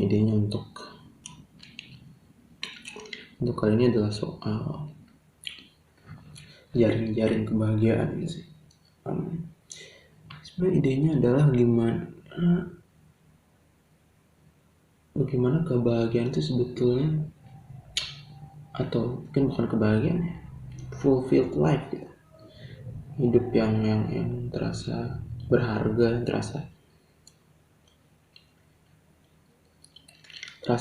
idenya untuk kali ini adalah soal jaring-jaring kebahagiaan sih. Sebenarnya idenya adalah bagaimana kebahagiaan itu sebetulnya, atau mungkin bukan kebahagiaan ya, fulfilled life gitu. Hidup yang terasa berharga, terasa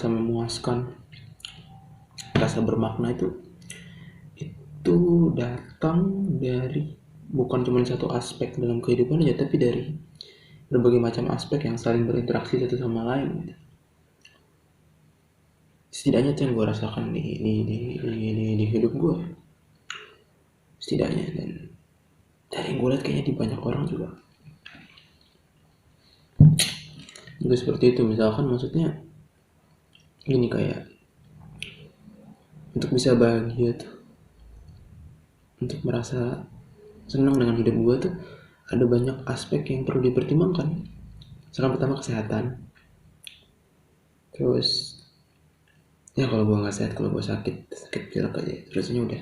memuaskan, terasa bermakna, itu datang dari bukan cuma satu aspek dalam kehidupan aja, tapi dari berbagai macam aspek yang saling berinteraksi satu sama lain gitu. Setidaknya itu yang gue rasakan di hidup gue, setidaknya. Dan dari yang gue lihat kayaknya di banyak orang juga seperti itu. Misalkan maksudnya gini, kayak untuk bisa bahagia tuh, untuk merasa senang dengan hidup gue tuh, ada banyak aspek yang perlu dipertimbangkan. Misalkan pertama kesehatan, terus ya kalau gue nggak sehat, kalau gue sakit pilek aja, terusnya udah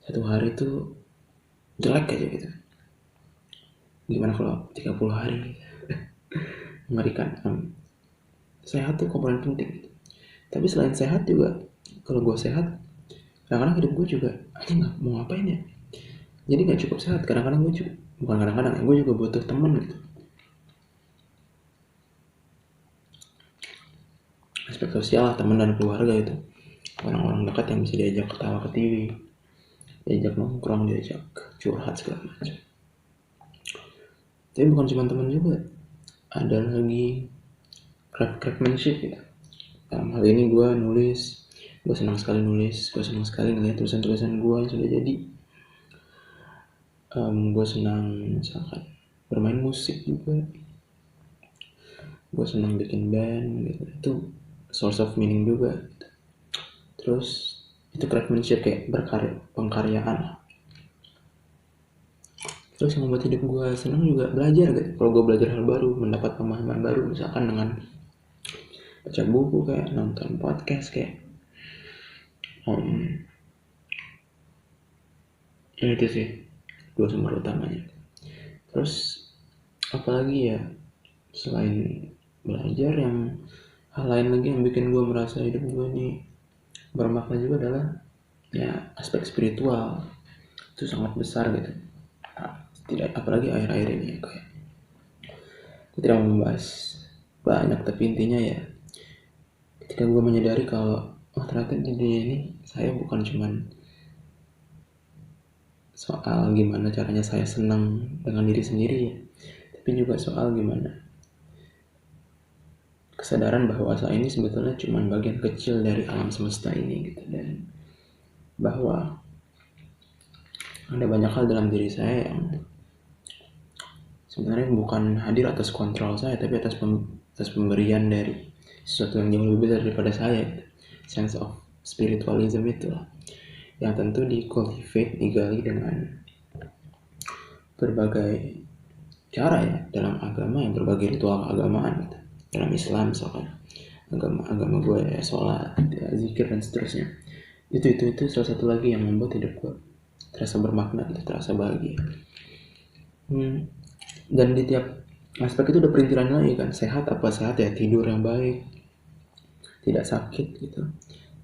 satu hari tuh jelek aja gitu. Gimana kalau 30 hari? Mengerikan. Sehat tuh komponen penting gitu. Tapi selain sehat juga, kalau gue sehat, kadang-kadang hidup gue juga aja nggak mau ngapain ya, jadi nggak cukup sehat. Kadang-kadang gue juga, bukan kadang-kadang, gue juga butuh temen gitu, aspek sosial lah, teman dan keluarga itu, orang-orang dekat yang bisa diajak ketawa ke TV, diajak nongkrong, diajak curhat segala macam. Tapi bukan cuma teman juga, ada lagi craftsmanship gitu. Dalam hal ini gue nulis, gue senang sekali nulis, gue senang sekali ngeliat tulisan-tulisan gue yang sudah jadi. Gue senang misalkan bermain musik juga, gue senang bikin band gitu. Itu source of meaning juga gitu. Terus itu craftsmanship, kayak pengkaryaan. Terus yang membuat hidup gue senang juga belajar gitu. Kalau gue belajar hal baru, mendapat pemahaman baru, misalkan dengan baca buku, kayak nonton podcast, kayak itu sih dua sumber utamanya. Terus apalagi ya, selain belajar, yang hal lain lagi yang bikin gue merasa hidup gue ini bermakna juga adalah ya aspek spiritual. Itu sangat besar gitu. Tidak, apalagi akhir-akhir ini ya, kayak gue tidak mau membahas banyak, tapi intinya ya, ketika gue menyadari kalau ternyata di dunia ini saya bukan cuman soal gimana caranya saya senang dengan diri sendiri ya, tapi juga soal gimana kesadaran bahwa saya ini sebetulnya cuma bagian kecil dari alam semesta ini gitu. Dan bahwa ada banyak hal dalam diri saya yang sebenarnya bukan hadir atas kontrol saya, tapi atas pemberian dari sesuatu yang jauh lebih besar daripada saya gitu. Sense of spiritualism itu lah, yang tentu digali dengan berbagai cara ya, dalam agama, yang berbagai ritual keagamaan gitu. Dalam Islam misalkan, agama gue ya sholat, ya, zikir dan seterusnya. Itu salah satu lagi yang membuat hidup gue terasa bermakna gitu, terasa bahagia. Dan di tiap aspek itu ada perintilan lagi kan. Sehat apa sehat ya, tidur yang baik, tidak sakit gitu,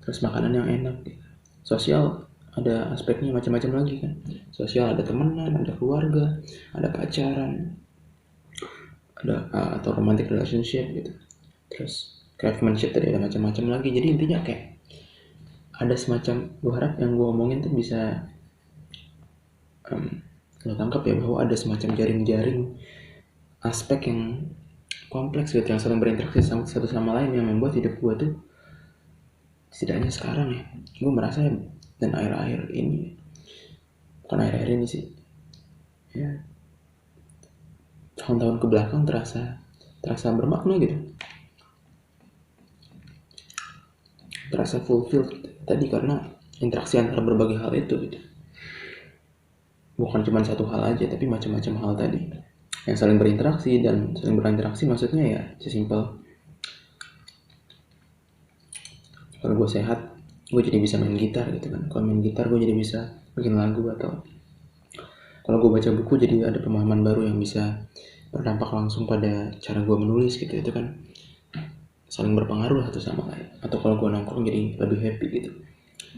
terus makanan yang enak gitu. Sosial ada aspeknya macam-macam lagi kan. Sosial ada temenan, ada keluarga, ada pacaran, ada atau romantic relationship gitu. Terus craftsmanship tadi ada macam-macam lagi. Jadi intinya kayak ada semacam, gue harap yang gue omongin tuh bisa lo tangkap ya, bahwa ada semacam jaring-jaring aspek yang kompleks gitu, yang saling berinteraksi satu sama lain, yang membuat hidup gue tuh setidaknya sekarang ya, gue merasa, dan akhir-akhir ini, bukan akhir-akhir ini sih ya, tahun-tahun kebelakang terasa bermakna gitu, terasa fulfilled gitu. Tadi karena interaksi antara berbagai hal itu gitu, bukan cuma satu hal aja, tapi macam-macam hal tadi yang saling berinteraksi. Dan saling berinteraksi maksudnya ya sesimpel Kalau gue sehat, gue jadi bisa main gitar gitu kan. Kalau main gitar gue jadi bisa bikin lagu, atau kalau gue baca buku jadi ada pemahaman baru yang bisa berdampak langsung pada cara gue menulis gitu. Itu kan saling berpengaruh satu sama lain. Atau kalau gue nongkrong jadi lebih happy gitu.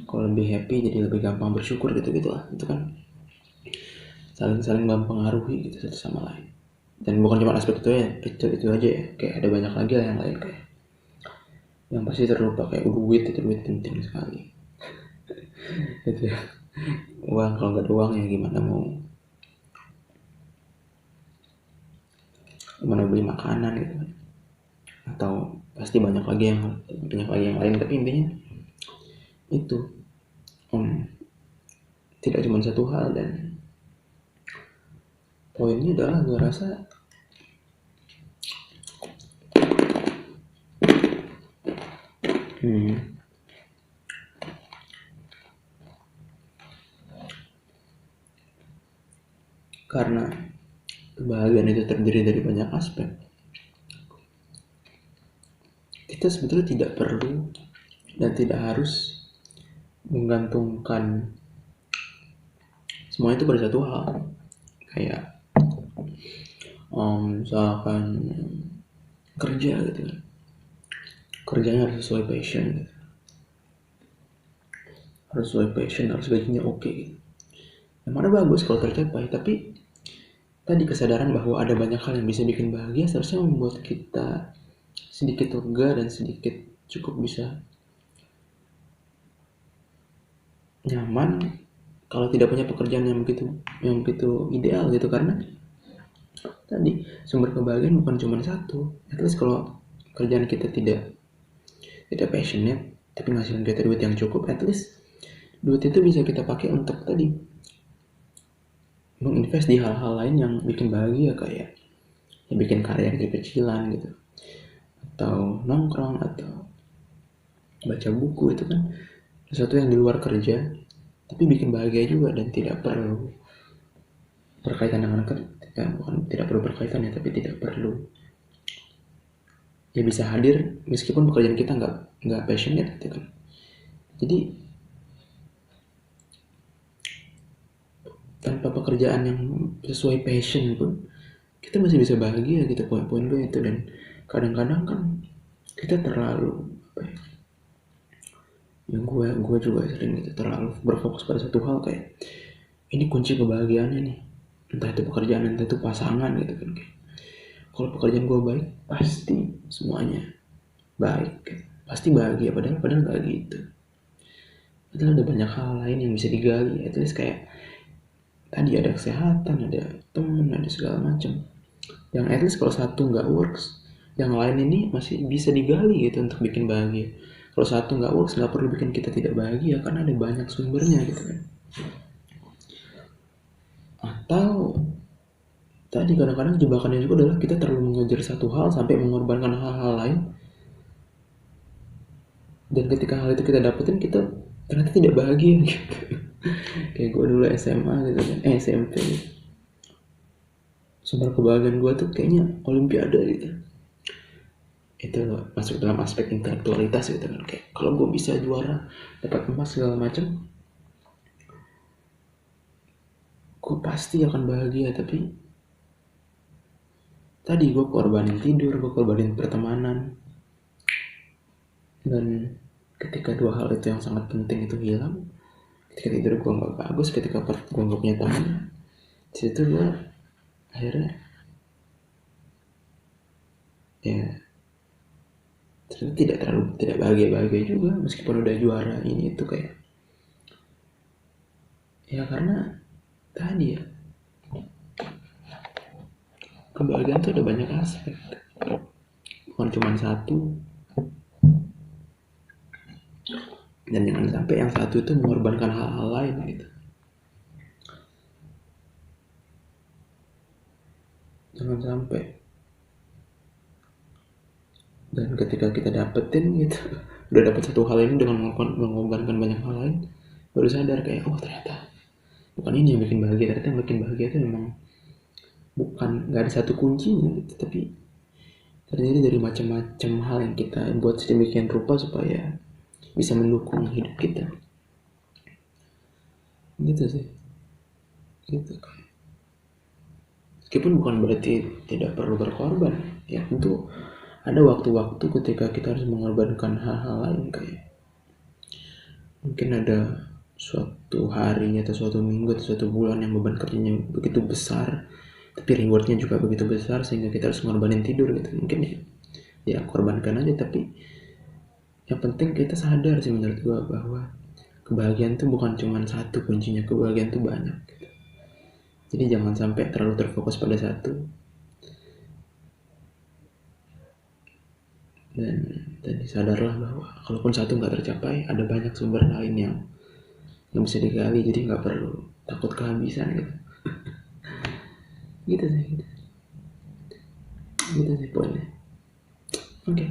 Kalau lebih happy jadi lebih gampang bersyukur gitu lah. Itu kan saling mempengaruhi gitu satu sama lain. Dan bukan cuma aspek itu ya, itu aja ya. Kayak ada banyak lagi lah yang lain, kayak yang pasti terlupa, kayak duit. Itu duit penting sekali. Itu ya, uang. Kalau nggak ada uang ya gimana beli makanan gitu kan. Atau pasti banyak lagi yang lain, tapi intinya itu, tidak cuma satu hal. Dan poinnya adalah gue rasa karena kebahagiaan itu terdiri dari banyak aspek, kita sebetulnya tidak perlu dan tidak harus menggantungkan semua itu pada satu hal. Kayak misalkan kerja gitu kan, kerjanya harus sesuai passion gitu. Harus gajinya oke gitu. Yang mana bagus kalau tercapai, tapi tadi kesadaran bahwa ada banyak hal yang bisa bikin bahagia seharusnya membuat kita sedikit lega dan sedikit cukup bisa nyaman kalau tidak punya pekerjaan yang begitu ideal gitu. Karena tadi sumber kebahagiaan bukan cuma satu. At least kalau kerjaan kita tidak passionate tapi ngasilin kita duit yang cukup, at least duit itu bisa kita pakai untuk tadi menginvest di hal-hal lain yang bikin bahagia, kayak ya bikin karya kecil-kecilan gitu, atau nongkrong, atau baca buku. Itu kan sesuatu yang di luar kerja tapi bikin bahagia juga dan tidak perlu berkaitan dengan kerja. Bukan tidak perlu berkaitan ya, tapi tidak perlu, ya bisa hadir meskipun pekerjaan kita nggak passionate gitu kan. Jadi tanpa pekerjaan yang sesuai passion pun kita masih bisa bahagia gitu. Poin-poin gue itu. Dan kadang-kadang kan kita terlalu yang gue juga sering gitu, terlalu berfokus pada satu hal, kayak ini kunci kebahagiaannya nih, entah itu pekerjaan entah itu pasangan gitu kan. Kayak kalau pekerjaan gue baik pasti semuanya baik gitu. Pasti bahagia, padahal nggak gitu. Padahal ada banyak hal lain yang bisa digali. At least kayak tadi ada kesehatan, ada temen, ada segala macam. Yang at least kalau satu nggak works, yang lain ini masih bisa digali gitu untuk bikin bahagia. Kalau satu nggak works, nggak perlu bikin kita tidak bahagia karena ada banyak sumbernya gitu kan. Atau tadi kadang-kadang jebakannya juga adalah kita terlalu mengejar satu hal sampai mengorbankan hal-hal lain. Dan ketika hal itu kita dapetin, kita ternyata tidak bahagia gitu. Kayak gue dulu SMA gitu kan, SMP gitu. Sumber kebahagiaan gue tuh kayaknya olimpiade gitu. Itu masuk dalam aspek intelektualitas gitu kan. Kayak kalau gue bisa juara, dapat emas segala macam, gue pasti akan bahagia. Tapi tadi gue korbanin tidur, gue korbanin pertemanan. Dan ketika dua hal itu yang sangat penting itu hilang, ketika tidur gue nggak bagus, ketika gue nggak punya teman, disitu gue akhirnya ya ternyata tidak bahagia juga meskipun udah juara ini itu. Kayak ya karena tadi ya, kebahagiaan tuh ada banyak aspek, bukan cuma satu. Dan jangan sampai yang satu itu mengorbankan hal-hal lain gitu. Jangan sampai. Dan ketika kita dapetin gitu, udah dapet satu hal ini dengan mengorbankan banyak hal lain, baru sadar kayak oh ternyata bukan ini yang bikin bahagia. Ternyata yang bikin bahagia itu memang bukan, nggak ada satu kuncinya gitu, tapi terdiri dari macam-macam hal yang kita buat sedemikian rupa supaya bisa mendukung hidup kita. Gitu sih, gitu. Meskipun bukan berarti tidak perlu berkorban, ya tentu ada waktu-waktu ketika kita harus mengorbankan hal-hal lain, kayak mungkin ada suatu hari atau suatu minggu atau suatu bulan yang beban kerjanya begitu besar tapi rewardnya juga begitu besar sehingga kita harus mengorbanin tidur gitu. Mungkin ya korbankan aja, tapi yang penting kita sadar sih menurut gua bahwa kebahagiaan tuh bukan cuma satu kuncinya, kebahagiaan tuh banyak gitu. Jadi jangan sampai terlalu terfokus pada satu, dan tadi sadarlah bahwa kalaupun satu nggak tercapai ada banyak sumber lain yang bisa digali, jadi nggak perlu takut kehabisan gitu. Gitu sih, gitu sih poinnya. Oke.